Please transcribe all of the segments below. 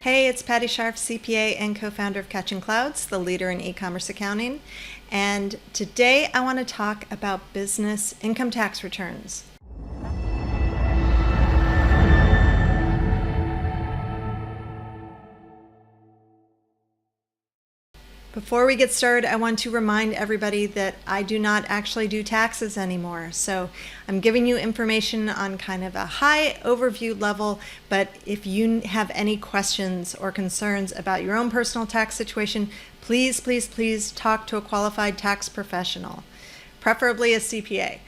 Hey, it's Patti Scharf, CPA and co-founder of Catching Clouds, the leader in e-commerce accounting. And today I want to talk about business income tax returns. Before we get started, I want to remind everybody that I do not actually do taxes anymore. So I'm giving you information on kind of a high overview level, but if you have any questions or concerns about your own personal tax situation, please, please, please talk to a qualified tax professional, preferably a CPA.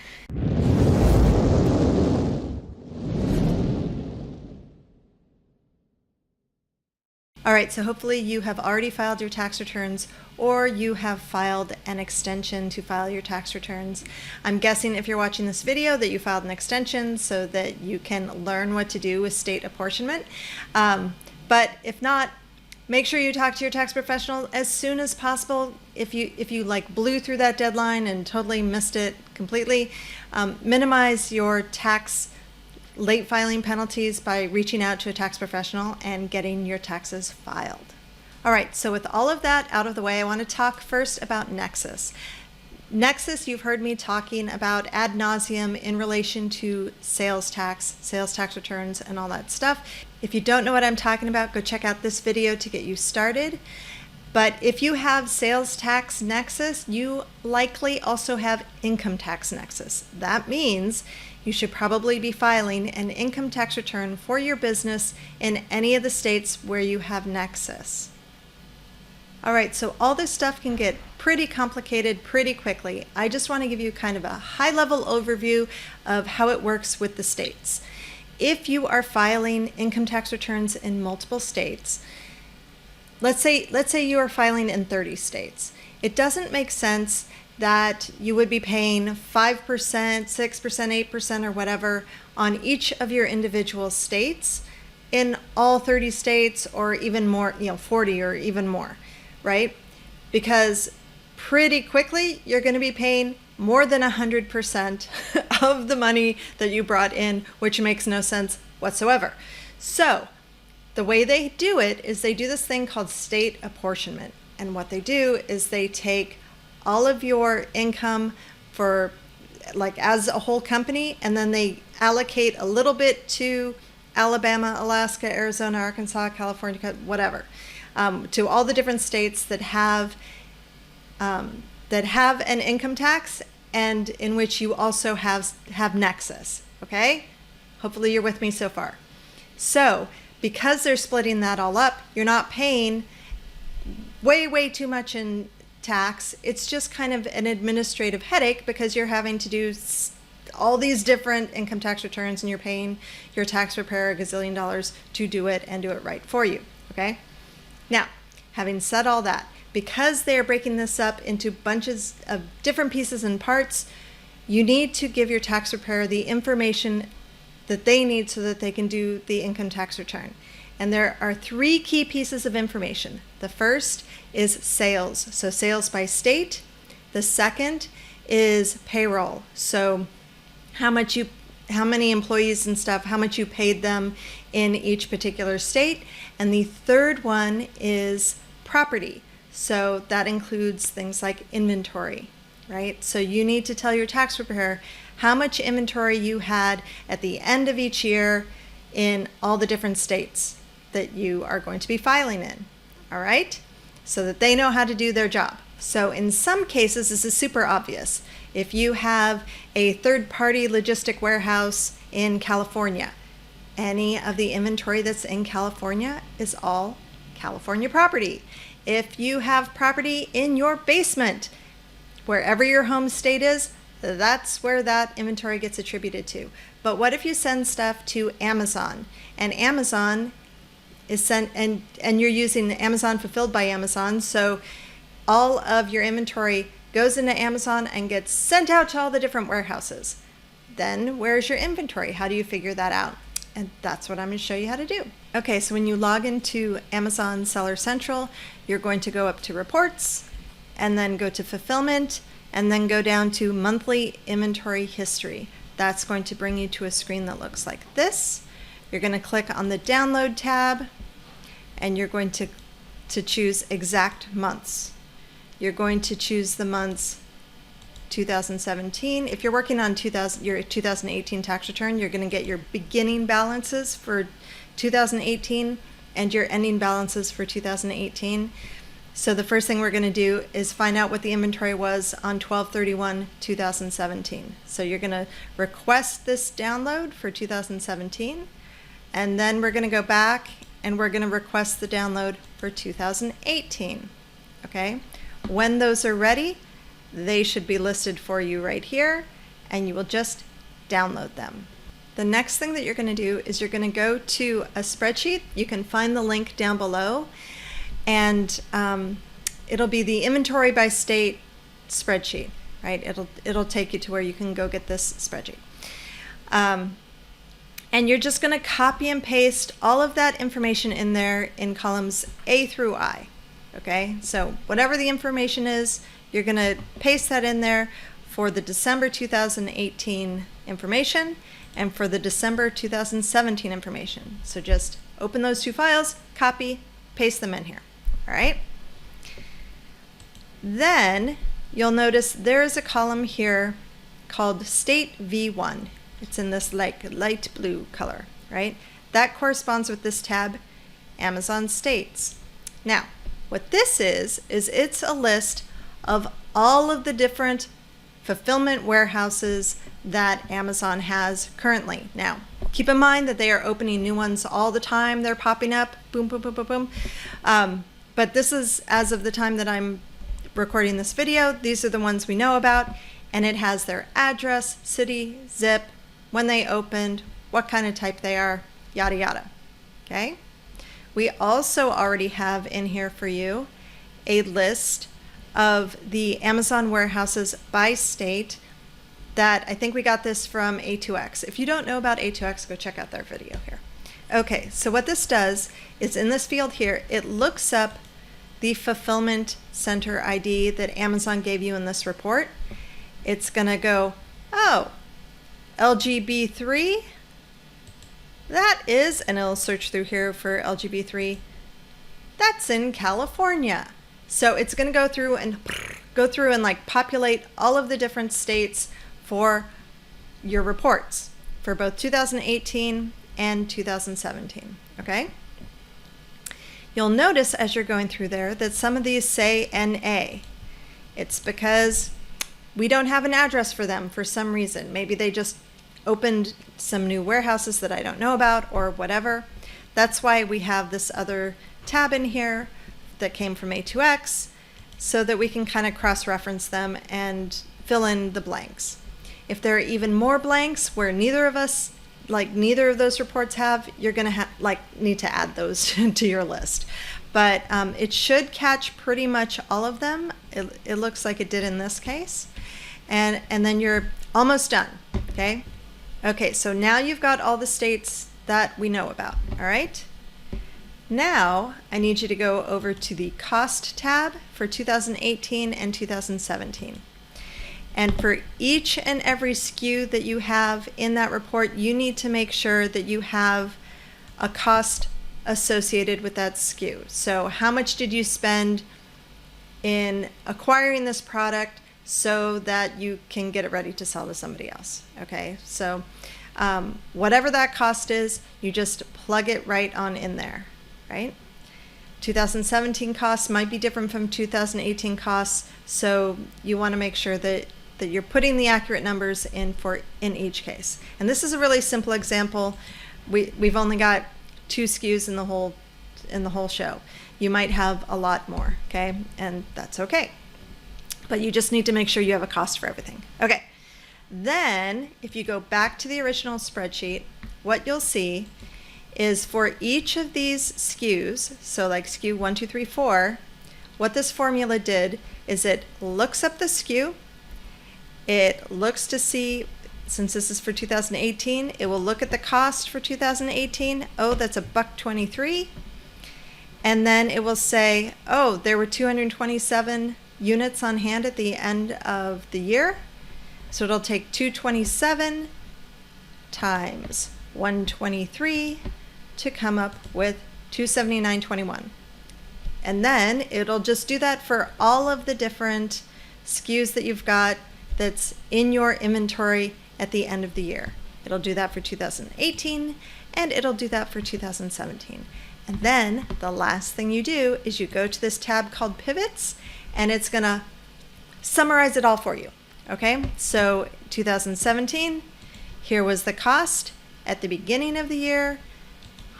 All right, so hopefully you have already filed your tax returns or you have filed an extension to file your tax returns. I'm guessing if you're watching this video that you filed an extension so that you can learn what to do with state apportionment. But if not, make sure you talk to your tax professional as soon as possible. If you like blew through that deadline and totally missed it completely, minimize your tax late filing penalties by reaching out to a tax professional and getting your taxes filed. All right, so with all of that out of the way, I want to talk first about Nexus. Nexus, you've heard me talking about ad nauseum in relation to sales tax returns, and all that stuff. If you don't know what I'm talking about, go check out this video to get you started. But if you have sales tax Nexus, you likely also have income tax Nexus. That means you should probably be filing an income tax return for your business in any of the states where you have Nexus. All right, so all this stuff can get pretty complicated pretty quickly. I just want to give you kind of a high-level overview of how it works with the states. If you are filing income tax returns in multiple states, let's say you are filing in 30 states. It doesn't make sense that you would be paying 5%, 6%, 8%, or whatever on each of your individual states in all 30 states, or even more, 40 or even more, right? Because pretty quickly, you're going to be paying more than 100% of the money that you brought in, which makes no sense whatsoever. So the way they do it is they do this thing called state apportionment. And what they do is they take all of your income for as a whole company, and then they allocate a little bit to Alabama, Alaska, Arizona, Arkansas, California, whatever, to all the different states that have an income tax and in which you also have Nexus. Okay, hopefully you're with me so far. So because they're splitting that all up, you're not paying way too much in tax. It's just kind of an administrative headache because you're having to do all these different income tax returns and you're paying your tax preparer $1 gazillion to do it and do it right for you. Okay? Now, having said all that, because they are breaking this up into bunches of different pieces and parts, you need to give your tax preparer the information that they need so that they can do the income tax return. And there are 3 key pieces of information. The first is sales, so sales by state. The second is payroll, so how many employees and stuff, how much you paid them in each particular state. And the third one is property, so that includes things like inventory, right? So you need to tell your tax preparer how much inventory you had at the end of each year in all the different states that you are going to be filing in, all right? So that they know how to do their job. So in some cases, this is super obvious. If you have a third-party logistic warehouse in California, any of the inventory that's in California is all California property. If you have property in your basement, wherever your home state is, that's where that inventory gets attributed to. But what if you send stuff to Amazon, and Amazon is sent, and you're using Amazon fulfilled by Amazon, so all of your inventory goes into Amazon and gets sent out to all the different warehouses. Then where's your inventory? How do you figure that out? And that's what I'm going to show you how to do. Okay, so when you log into Amazon Seller Central, you're going to go up to Reports, and then go to Fulfillment, and then go down to Monthly Inventory History. That's going to bring you to a screen that looks like this. You're going to click on the Download tab, and you're going to choose exact months. You're going to choose the months 2017. If you're working on your 2018 tax return, you're going to get your beginning balances for 2018 and your ending balances for 2018. So the first thing we're going to do is find out what the inventory was on 12/31/2017. So you're going to request this download for 2017, and then we're going to go back and we're going to request the download for 2018. Okay? When those are ready, they should be listed for you right here, and you will just download them. The next thing that you're going to do is you're going to go to a spreadsheet. You can find the link down below, and it'll be the inventory by state spreadsheet, right? It'll take you to where you can go get this spreadsheet. And you're just going to copy and paste all of that information in there in columns A through I. Okay, so whatever the information is, you're going to paste that in there for the December 2018 information and for the December 2017 information. So just open those two files, copy, paste them in here. All right. Then you'll notice there is a column here called State V1. It's in this like light blue color, right? That corresponds with this tab, Amazon States. Now, what this is it's a list of all of the different fulfillment warehouses that Amazon has currently. Now, keep in mind that they are opening new ones all the time. They're popping up, boom, boom, boom, boom, boom. But this is as of the time that I'm recording this video. These are the ones we know about, and it has their address, city, zip, when they opened, what kind of type they are, yada, yada. Okay? We also already have in here for you a list of the Amazon warehouses by state that I think we got this from A2X. If you don't know about A2X, go check out their video here. Okay, so what this does is in this field here, it looks up the fulfillment center ID that Amazon gave you in this report. It's gonna go, oh, LGB3, that is, and it'll search through here for LGB3, that's in California. So it's going to go through and like populate all of the different states for your reports for both 2018 and 2017, okay? You'll notice as you're going through there that some of these say NA. It's because we don't have an address for them for some reason. Maybe they just opened some new warehouses that I don't know about or whatever. That's why we have this other tab in here that came from A2X so that we can kind of cross-reference them and fill in the blanks. If there are even more blanks where neither of those reports have, you're going to need to add those to your list. But it should catch pretty much all of them. It looks like it did in this case. And then you're almost done, okay? Okay, so now you've got all the states that we know about, all right? Now, I need you to go over to the Cost tab for 2018 and 2017. And for each and every SKU that you have in that report, you need to make sure that you have a cost associated with that SKU. So how much did you spend in acquiring this product so that you can get it ready to sell to somebody else? Okay, so whatever that cost is, you just plug it right on in there, right? 2017 costs might be different from 2018 costs, so you want to make sure that you're putting the accurate numbers in each case. And this is a really simple example. We've only got 2 SKUs in the whole show. You might have a lot more, okay? And that's okay. But you just need to make sure you have a cost for everything. Okay. Then, if you go back to the original spreadsheet, what you'll see is for each of these SKUs, so like SKU 1, 2, 3, 4, what this formula did is it looks up the SKU, it looks to see, since this is for 2018, it will look at the cost for 2018. Oh, that's $1.23. And then it will say, oh, there were 227 units on hand at the end of the year. So it'll take 227 times 123 to come up with $279.21. And then it'll just do that for all of the different SKUs that you've got that's in your inventory at the end of the year. It'll do that for 2018, and it'll do that for 2017. And then the last thing you do is you go to this tab called Pivots, and it's gonna summarize it all for you. Okay, so 2017, here was the cost at the beginning of the year.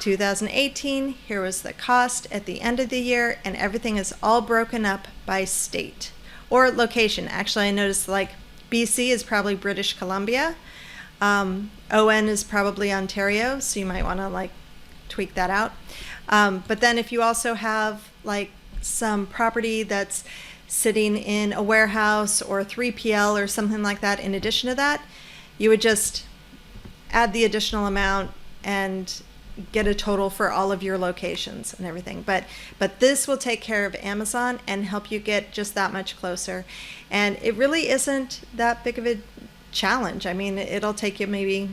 2018, here was the cost at the end of the year, and everything is all broken up by state or location. Actually, I noticed like BC is probably British Columbia. ON is probably Ontario, so you might want to like tweak that out. But then if you also have like some property that's sitting in a warehouse or 3PL or something like that, in addition to that, you would just add the additional amount and get a total for all of your locations and everything. But this will take care of Amazon and help you get just that much closer. And it really isn't that big of a challenge. I mean, it'll take you maybe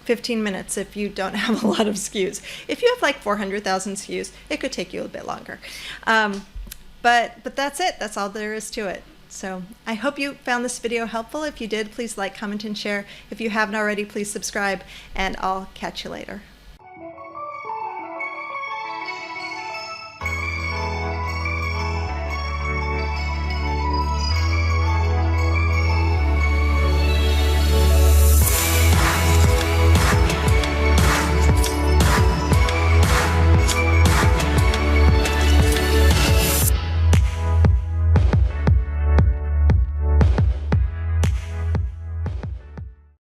15 minutes if you don't have a lot of SKUs. If you have like 400,000 SKUs, it could take you a bit longer. But that's it. That's all there is to it. So I hope you found this video helpful. If you did, please like, comment, and share. If you haven't already, please subscribe, and I'll catch you later.